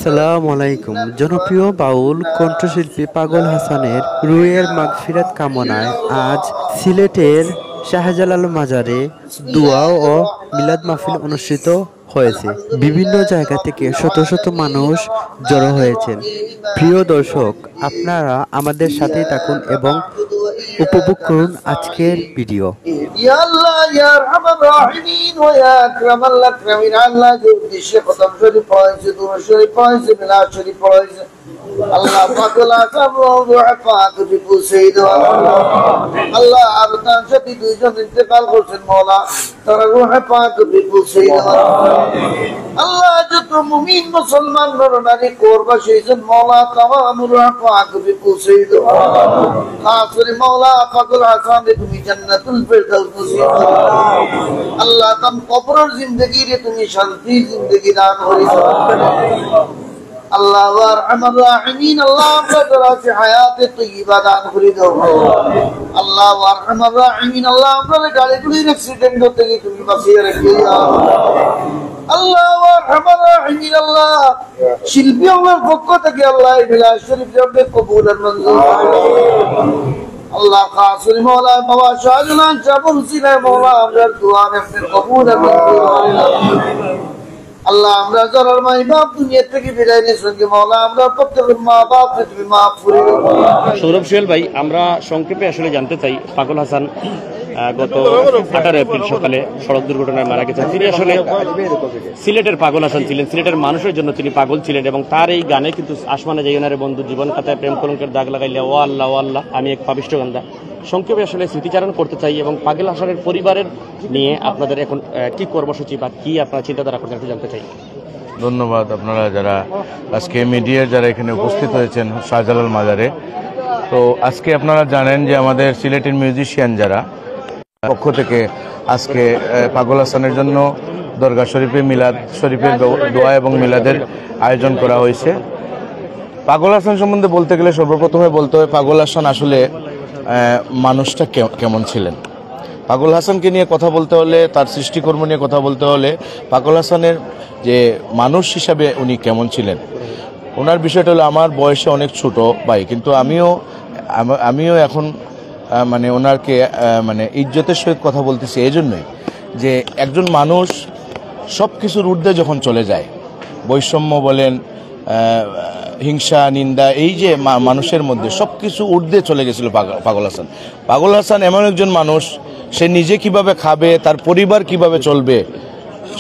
আসসালামু আলাইকুম। জনপ্রিয় বাউল কণ্ঠশিল্পী পাগল হাসানের রুহের মাগফিরাত কামনায় আজ সিলেটের শাহজালাল মাজারে দোয়া ও মিলাদ মাহফিল অনুষ্ঠিত হয়েছে। বিভিন্ন জায়গা থেকে শত শত মানুষ জড়ো হয়েছেন। প্রিয় দর্শক, আপনারা আমাদের সাথেই থাকুন এবং উপভোগ করুন আজকের ভিডিও। ইয়া আল্লাহ ইয়া আরহামার রাহিমিন ওয়া ইয়া আকরামাল আকরামিন। আল্লাহ যে উদ্দেশ্যে খতম শরীফ পড়াইছে, দুরূদ শরীফ পড়াইছে, মিলাদ শরীফ পড়াইছে, আল্লাহ পাকুল আসাম রুহ পাক বিপু সঈদ আল্লাহ আরদান সাথী দুইজন ইন্তেকাল করছেন মওলা, তারা রুহ পাক বিপু সঈদ আল্লাহ যত মুমিন মুসলমান নরনারী কোরবা হয়েছেন মওলা, তামাম রুহ পাক বিপু সঈদ খাস করে মওলা পাকুল আসাম তুমি জান্নাতুল ফিরদাউস নসিব আল্লাহ তাম কবরের জিন্দেগি রে তুমি শান্তি জিন্দেগি দান করি আল্লাহ ওয়া আরহামার রাহিমিন। আল্লাহ আমরা যারা আছি হায়াতে তয়্যিবা দান করে দাও আল্লাহ ওয়া আরহামার রাহিমিন। আল্লাহ আমরা গাড়িগুলির অ্যাক্সিডেন্ট থেকে তুমি বাঁচিয়ে রেখে দাও আল্লাহ ওয়া আরহামার রাহিমিন। আল্লাহ শিল্পী আমার পক্ষ থেকে আল্লাহ মিলাদ শরীফ জন্য কবুল আর মঞ্জুর আল্লাহ খাস করে মওলা বাবা শাহজালাল চাবুল সিনা মওলা আমরা দোয়া আপনি কবুল আর মঞ্জুর আল্লাহ আমরা যারা মা বাপ দুনিয়া থেকে বিদায় নিয়েছেন মওলা আমরা প্রত্যেকের মা বাপ তুমি মাফ করে দাও। সৌরভ সোহেল ভাই, আমরা সংক্ষেপে আসলে জানতে চাই, পাগল হাসান গত 18 এপ্রিল সকালে সড়ক দুর্ঘটনায় মারা গেছেন। তিনি আসলে সিলেটের পাগল হাসান ছিলেন, সিলেটের মানুষের জন্য তিনি পাগল ছিলেন এবং তার এই গানে কিন্তু আসমানে যাইও না রে বন্ধু, জীবন খাতায় প্রেম কলঙ্কের দাগ লাগাইলে ও আল্লাহ ও আল্লাহ আমি এক পাপিষ্ঠ গান্দা, সংক্ষেপে আসলে স্মৃতিচারণ করতে চাই এবং পাগল হাসানের পরিবারের নিয়ে আপনাদের এখন কি কর্মসূচি বা কি আপনারা চিন্তাধারা করছেন একটু জানতে চাই। ধন্যবাদ আপনারা যারা আজকে মিডিয়ার যারা এখানে উপস্থিত হয়েছেন শাহজালাল মাজারে। তো আজকে আপনারা জানেন যে আমাদের সিলেটের মিউজিশিয়ান যারা পক্ষ থেকে আজকে পাগল হাসানের জন্য দরগা শরীফে মিলাদ শরীফের দোয়া এবং মিলাদের আয়োজন করা হয়েছে। পাগল হাসান সম্বন্ধে বলতে গেলে সর্বপ্রথমে বলতে হয় পাগল হাসান আসলে মানুষটা কেমন ছিলেন। পাগল হাসানকে নিয়ে কথা বলতে হলে, তার সৃষ্টিকর্ম নিয়ে কথা বলতে হলে পাগল হাসানের যে মানুষ হিসাবে উনি কেমন ছিলেন, ওনার বিষয়টা হলো আমার বয়সে অনেক ছোট ভাই, কিন্তু আমিও এখন মানে ওনারকে মানে ইজ্জতের সহিত কথা বলতেছি এই জন্যই যে একজন মানুষ সব কিছুর ঊর্ধ্বে যখন চলে যায়, বৈষম্য বলেন, হিংসা নিন্দা, এই যে মানুষের মধ্যে সব কিছু ঊর্ধ্বে চলে গেছিল পাগল হাসান। পাগল হাসান এমন একজন মানুষ, সে নিজে কিভাবে খাবে, তার পরিবার কিভাবে চলবে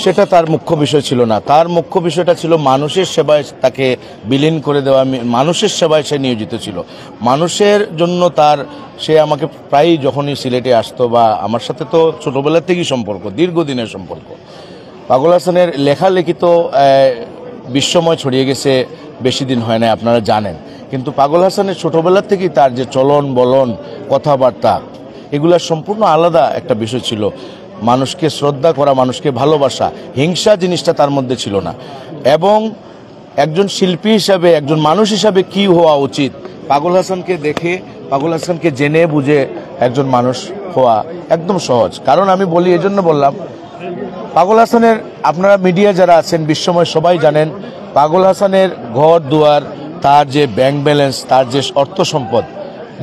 সেটা তার মুখ্য বিষয় ছিল না। তার মুখ্য বিষয়টা ছিল মানুষের সেবায় তাকে বিলীন করে দেওয়া, মানুষের সেবায় সে নিয়োজিত ছিল। মানুষের জন্য সে আমাকে প্রায়ই যখনই সিলেটে আসতো বা আমার সাথে তো ছোটোবেলার থেকেই সম্পর্ক, দীর্ঘদিনের সম্পর্ক। পাগল হাসানের লেখালেখি তো বিশ্বময় ছড়িয়ে গেছে, বেশি দিন হয় না, আপনারা জানেন। কিন্তু পাগল হাসানের ছোটোবেলার থেকেই তার যে চলন বলন, কথাবার্তা, এগুলা সম্পূর্ণ আলাদা একটা বিষয় ছিল। মানুষকে শ্রদ্ধা করা, মানুষকে ভালোবাসা, হিংসা জিনিসটা তার মধ্যে ছিল না। এবং একজন শিল্পী হিসাবে, একজন মানুষ হিসাবে কি হওয়া উচিত, পাগল হাসানকে দেখে, পাগল হাসানকে জেনে বুঝে একজন মানুষ হওয়া একদম সহজ। কারণ আমি বলি, এজন্য বললাম, পাগল হাসানের আপনারা মিডিয়া যারা আছেন বিশ্বময় সবাই জানেন, পাগল হাসানের ঘর দুয়ার, তার যে ব্যাংক ব্যালেন্স, তার যে অর্থ সম্পদ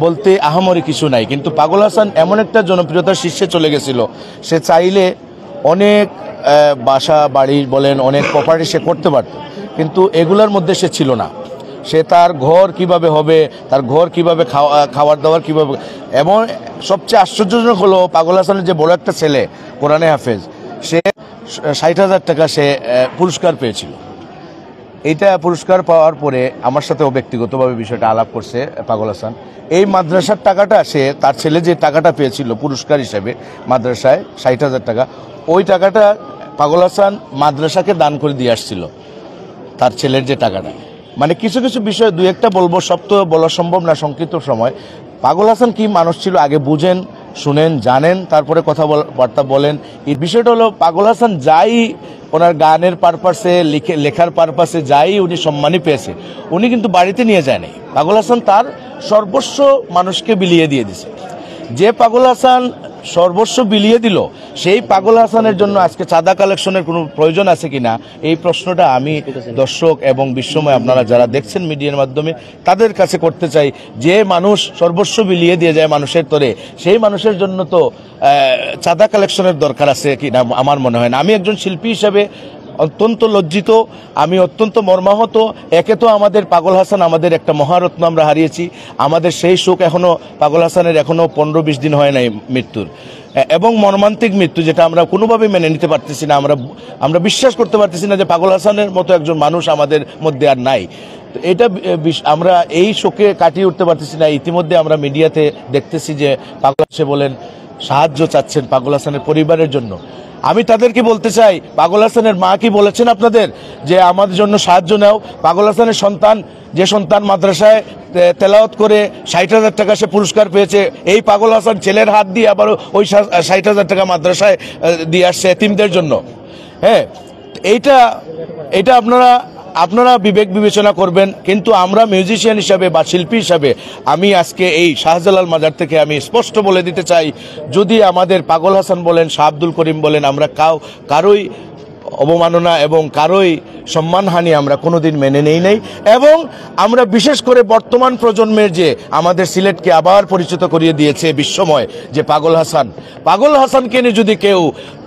বলতে আহামরি কিছু নাই। কিন্তু পাগল হাসান এমন একটা জনপ্রিয়তার শীর্ষে চলে গেছিল, সে চাইলে অনেক বাসা বাড়ি বলেন, অনেক প্রপার্টি সে করতে পারত, কিন্তু এগুলোর মধ্যে সে ছিল না। সে তার ঘর কিভাবে হবে, তার ঘর কিভাবে খাওয়ার দাওয়ার কিভাবে, এমন সবচেয়ে আশ্চর্যজনক হলো পাগল হাসানের যে বড় একটা ছেলে কোরআনে হাফেজ, সে 60,000 টাকা সে পুরস্কার পেয়েছিল। এইটা পুরস্কার পাওয়ার পরে আমার সাথেও ব্যক্তিগতভাবে বিষয়টা আলাপ করছে পাগল হাসান। এই মাদ্রাসার টাকাটা তার ছেলে যে টাকাটা পেয়েছিল পুরস্কার হিসেবে মাদ্রাসায় 60,000 টাকা, ওই টাকাটা পাগল হাসান মাদ্রাসাকে দান করে দিয়ে আসছিল, তার ছেলের যে টাকাটা। মানে কিছু কিছু বিষয় দুই একটা বলবো, সব তো বলা সম্ভব না সংক্ষিপ্ত সময়। পাগল হাসান কি মানুষ ছিল আগে বুঝেন, শুনেন, জানেন, তারপরে কথাবার্তা বলেন। এই বিষয়টা হলো পাগল হাসান যাই ওনার গানের পারপাসে, লেখার পারপাসে যাই উনি সম্মানই পেয়েছে, উনি কিন্তু বাড়িতে নিয়ে যায় নাই। পাগল হাসান তার সর্বস্ব মানুষকে বিলিয়ে দিয়ে দিছে। যে পাগল হাসান সর্বস্ব বিলিয়ে দিল, সেই পাগল হাসানের জন্য আজকে চাঁদা কালেকশনের কোনো প্রয়োজন আছে কিনা, এই প্রশ্নটা আমি দর্শক এবং বিশ্বময় আপনারা যারা দেখছেন মিডিয়ার মাধ্যমে তাদের কাছে করতে চাই। যে মানুষ সর্বস্ব বিলিয়ে দিয়ে যায় মানুষের তরে, সেই মানুষের জন্য তো চাঁদা কালেকশনের দরকার আছে কিনা আমার মনে হয় না। আমি একজন শিল্পী হিসাবে অত্যন্ত লজ্জিত, আমি অত্যন্ত মর্মাহত। একে তো আমাদের পাগল হাসান আমাদের একটা মহারত্ন আমরা হারিয়েছি, আমাদের সেই শোক এখনো পাগল হাসানের এখনো 15-20 দিন হয় নাই মৃত্যুর, এবং মর্মান্তিক মৃত্যু যেটা আমরা কোনোভাবে মেনে নিতে পারতেছি না। আমরা বিশ্বাস করতে পারতেছি না যে পাগল হাসানের মতো একজন মানুষ আমাদের মধ্যে আর নাই। তো এটা আমরা এই শোকে কাটিয়ে উঠতে পারতেছি না। ইতিমধ্যে আমরা মিডিয়াতে দেখতেছি যে পাগল হাসান বলেন সাহায্য চাচ্ছেন পাগল হাসানের পরিবারের জন্য। আমি তাদেরকে বলতে চাই, পাগল হাসানের মা কি বলেছেন আপনাদের যে আমাদের জন্য সাহায্য নাও? পাগল হাসানের সন্তান, যে সন্তান মাদ্রাসায় তেলাওয়াত করে 60,000 টাকা সে পুরস্কার পেয়েছে, এই পাগল হাসান ছেলের হাত দিয়ে আবার ওই 60,000 টাকা মাদ্রাসায় দিয়ে আসছে এতিমদের জন্য। হ্যাঁ, এইটা আপনারা বিবেক বিবেচনা করবেন। কিন্তু আমরা মিউজিশিয়ান হিসাবে বা শিল্পী হিসাবে আমি আজকে এই শাহজালাল মাজার থেকে আমি স্পষ্ট বলে দিতে চাই, যদি আমাদের পাগল হাসান বলেন, শাহ আব্দুল করিম বলেন, আমরা কারোই অবমাননা এবং কারোই সম্মানহানি আমরা কোনোদিন মেনে নেই নাই। এবং আমরা বিশেষ করে বর্তমান প্রজন্মের যে আমাদের সিলেটকে আবার পরিচিত করিয়ে দিয়েছে বিশ্বময় যে পাগল হাসানকে নিয়ে যদি কেউ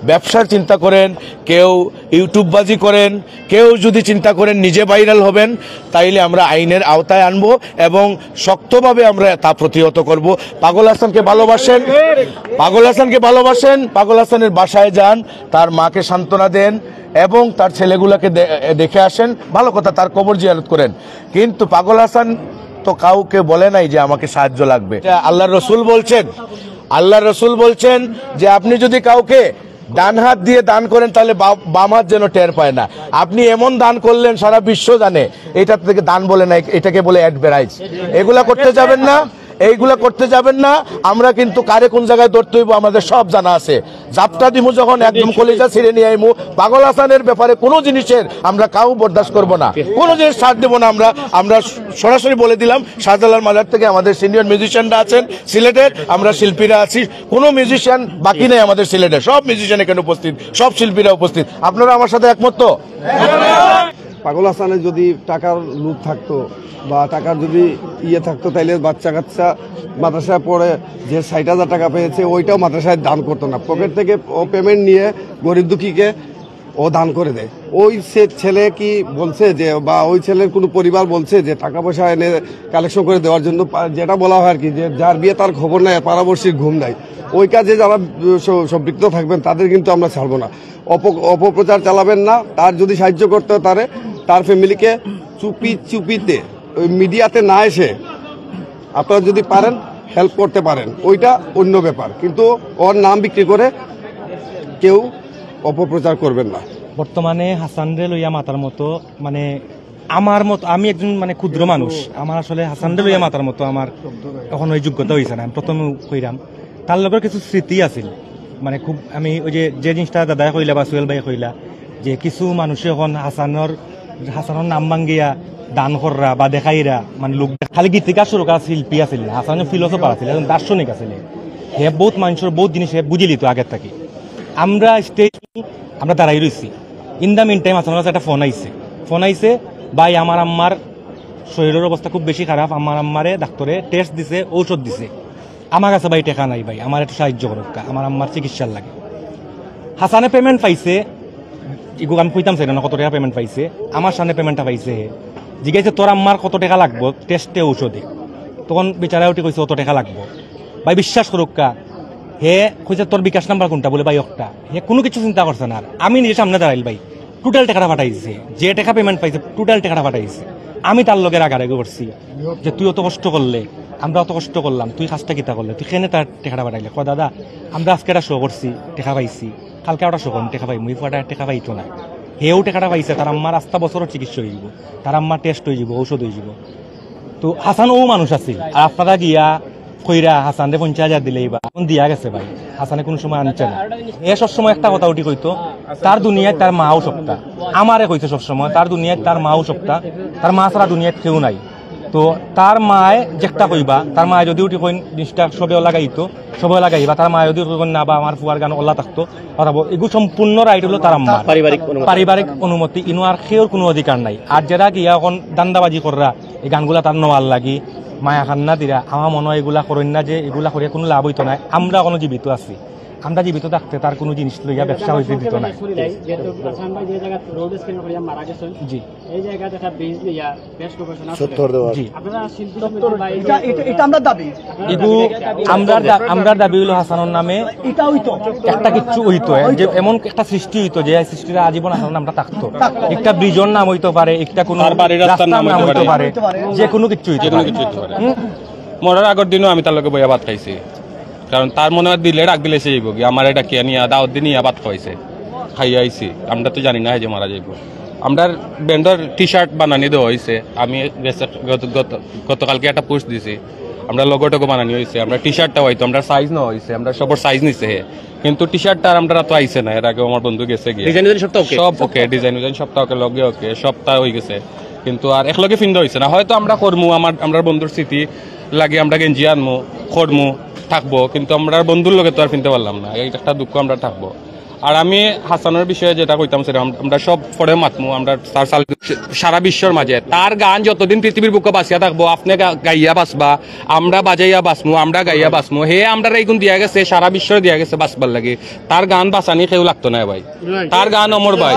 ব্যবসার চিন্তা করেন, কেউ ইউটিউববাজি করেন, কেউ যদি চিন্তা করেন নিজে ভাইরাল হবেন, তাইলে আমরা আইনের আওতায় আনবো এবং শক্তভাবে আমরা তা প্রতিহত করব। পাগল হাসানকে ভালোবাসেন, পাগল হাসানের বাসায় যান, তার মাকে সান্ত্বনা দেন এবং তার ছেলেগুলোকে দেখে আসেন, ভালো কথা, তার কবর জিয়ারত করেন। কিন্তু পাগল হাসান তো কাউকে বলে নাই যে আমাকে সাহায্য লাগবে। আল্লাহর রসুল বলছেন যে আপনি যদি কাউকে ডান হাত দিয়ে দান করেন তাহলে বাম হাত যেন টের পায় না। আপনি এমন দান করলেন সারা বিশ্ব জানে, এটা থেকে দান বলে না, এটাকে বলে অ্যাডভার্টাইজ। এইগুলা করতে যাবেন না। আমরা কিন্তু কারে কোন জায়গায় ধরতে হইব আমাদের সব জানা আছে। জাপটা দিমু যখন একদম কলিজা ছিঁড়ে নিয়ে আইমু। পাগল হাসানের ব্যাপারে কোনো জিনিসের আমরা কাউ বরদাস্ত করবো না, কোনো জিনিস ছাড় দেবো না। আমরা সরাসরি বলে দিলাম, শাহজালাল মাজার থেকে আমাদের সিনিয়র মিউজিশিয়ানরা আছেন সিলেটের, আমরা শিল্পীরা আছি, কোনো মিউজিশিয়ান বাকি নেই আমাদের সিলেটের, সব মিউজিশিয়ান এখানে উপস্থিত, সব শিল্পীরা উপস্থিত। আপনারা আমার সাথে একমত তো? পাগল হাসানের যদি টাকার লোভ থাকতো বা টাকার যদি থাকতো, তাইলে বাচ্চা কাচ্চা মাদ্রাসায় পড়ে যে 60,000 টাকা পেয়েছে ওইটাও মাদ্রাসায় দান করতো না। পকেট থেকে ও পেমেন্ট নিয়ে গরিব দুঃখীকে ও দান করে দেয়। ওই ছেলে কি বলছে যে, বা ওই ছেলের কোনো পরিবার বলছে যে টাকা পয়সা এনে কালেকশন করে দেওয়ার জন্য? যেটা বলা হয় আর কি, যে যার বিয়ে তার খবর নাই, পাড়াবর্ষীর ঘুম নাই। ওই কাজে যারা সম্পৃক্ত থাকবেন তাদের কিন্তু আমরা ছাড়বো না। অপপ্রচার চালাবেন না। তার যদি সাহায্য করতে হয় তার ফ্যামিলিকে চুপিতে ওই মিডিয়াতে না এসে আপনারা যদি পারেন হেল্প করতে পারেন, ওইটা অন্য ব্যাপার। কিন্তু ওর নাম বিক্রি করে কেউ অপপ্রচার করবেন না। বর্তমানে হাসানরে লইয়া মাতার মতো, মানে আমার মতো, আমি একজন মানে ক্ষুদ্র মানুষ, আমার আসলে হাসানরে লইয়া মাতার মতো আমার এখন ওই যোগ্যতা হয়েছে না। আমি প্রথমে কইরাম তার লগের কিছু স্মৃতি আছিল, মানে খুব আমি ওই যে জিনিসটা দাদাই কইলা বা সুহেল ভাই কইলা যে কিছু মানুষে এখন হাসানোর নাম ভাঙ্গিয়া দান কররা বা দেখাইরা, মানে লোক খালি গীতিকার সুরকার শিল্পী আছিল না, হাসান ফিলোসফার আছিল, একজন দার্শনিক আছিল। হে বহুত মানুষের বহুত জিনিস হে বুঝে লিত আগের থেকে। আমরা স্টেজ আমরা দাঁড়াই রয়েছি, ইন দ্য মিন টাইম হাসানের কাছে একটা ফোন আইছে, ভাই আমার আম্মার শরীরের অবস্থা খুব বেশি খারাপ, আমার আম্মারে ডাক্তারে টেস্ট দিছে, ঔষধ দিছে, আমার কাছে ভাই টেকা নাই, ভাই আমার একটু সাহায্য করুক, আমার আম্মার চিকিৎসার লাগে। হাসানে পেমেন্ট পাইছে, আমি কইতাম চাই না কত টাকা পেমেন্ট পাইছে, আমার সামনে পেমেন্টটা পাইছে। জিজ্ঞাসা তোর আম্মার কত টাকা লাগবো টেস্টে ঔষধে, তখন বেচারা উঠে কইছে অত টাকা লাগবো। ভাই বিশ্বাস করুক, হে কইছে তোর বিকাশ নাম্বার কোনটা, বলে ভাই একটা। হে কোনো কিছু চিন্তা করছে না, আমি নিজে সামনে দাঁড়াইল, ভাই টোটাল টাকাটা পাঠাইছে, যে টাকা পেমেন্ট পাইছে টোটাল টাকাটা পাঠাইছে। আমি তার লগে রাগারাগি করছি যে তুই অত কষ্ট করলে, আমরা অত কষ্ট করলাম, তুই কাজটা কিতা করলে, তুই কেনে তার টাকাটা পাঠাইলে? ক দাদা আমরা আজকে একটা শো করছি, টাকা পাইছি, কালকে একটা শো করুন, টাকা পাই, মুই টাকা পাইতো না। হেও টাকাটা পাইছে, তার আম্মার আস্থা বছরের চিকিৎসা হয়ে যাব, তার আম্মার টেস্ট হয়ে যাব, ঔষধ হয়ে যাব। তো হাসান ও মানুষ আছে, আর আপনারা গিয়া কইরা হাসানরে 50,000 দিলেই বা এখন দিয়া গেছে, ভাই হাসানে কোনো সময় আনছে না। এ সবসময় একটা কথা উঠি কইতো, তার দুনিয়ায় তার মাও সপ্তাহ, আমারে কইছে সবসময় তার দুনিয়ায় তার মাও সপ্তাহ, তার মা ছাড়া দুনিয়ায় কেউ নাই। তো তার মায় যেটা কইবা তার মায় যদি উঠি কইন জিনিসটা সবে লাগাইবা তার মায় যদি কইন না বা আমার ফুয়ার গান ওল্লা থাকতো অথবা এগুলো সম্পূর্ণ রাইট হলো তার আম্মা পারিবারিক অনুমতি ইনু আর সেওর কোনো অধিকার নাই। আর যারা গিয়া এখন দান্দাবাজি কররা এই গানগুলা তার নোয়াল লাগি মায়া খান্না দিরা আমার মনে হয় এগুলা করেন না যে এগুলা করে কোনো লাভ হইতো না। আমরা কোনো জীবিত আছি, আমরা জীবিত থাকতে তার কোনো জিনিস লইয়া ব্যবসা হইতে দিত না। জি আমরা দাবি হইল হাসানের নামে একটা কিছু হইতো যে এমন একটা সৃষ্টি হইতো যে সৃষ্টিটা আজীবন হাসানের নামটা থাকতো। একটা ব্রিজর নাম হইতে পারে, একটা কোনো রাস্তার নাম হইতে পারে, যে কোনো কিছু হইতে পারে। মরার আগের দিনও আমি তার লগে বইয়া ভাত খাইছি, কারণ তার মনে হয় দিলে ডাক দিলে সে যাইব কি আমার এটা কে নিয়ে দাওয়াত দিন নিয়ে ভাত খাইছে খাইয়া আইছি। আমরা তো জানি না যে মারা যাইব। আমরা ব্যান্ডের টি শার্ট বানানি দেওয়া হয়েছে। আমি গতকালকে একটা পোস্ট দিছি, আমরা লগোটগো বানানি হয়েছে। আমরা টি শার্টটা হয়তো আমরা সাইজ নেওয়া হয়েছে, আমরা সবার সাইজ নিছে হে, কিন্তু টি শার্টটা আমরা তো আইছে না। এর আগে আমার বন্ধু গেছে গিয়ে সব ওকে ডিজাইন সপ্তাহ ওকে লগে ওকে সপ্তাহ হয়ে গেছে, কিন্তু আর একলগে ফিন্দা হয়েছে না। হয়তো আমরা করমু আমরা বন্ধুর স্মৃতি লাগে আমরা গেঞ্জি আনমু করমু থাকবো, কিন্তু আমরা বন্ধুর লগে তো আর ফিনতে পারলাম না। এই একটা দুঃখ আমরা থাকবো। আর আমি হাসানের বিষয়ে যেটা কইতাম সেটা আমরা সব পরে মাতমু, আমরা তার সারা বিশ্বর মাঝে তার গান যতদিন পৃথিবীর বুকে বাঁচিয়া থাকবো, আপনি গাইয়া বাঁচবা, আমরা বাজাইয়া বাঁচমু, আমরা গাইয়া বাঁচমু। হে আমরা এইগুণ দিয়া গেছে, সারা বিশ্বরে দিয়া গেছে বাঁচবার লাগে। তার গান বাঁচানি কেউ লাগতো না ভাই, তার গান অমর ভাই।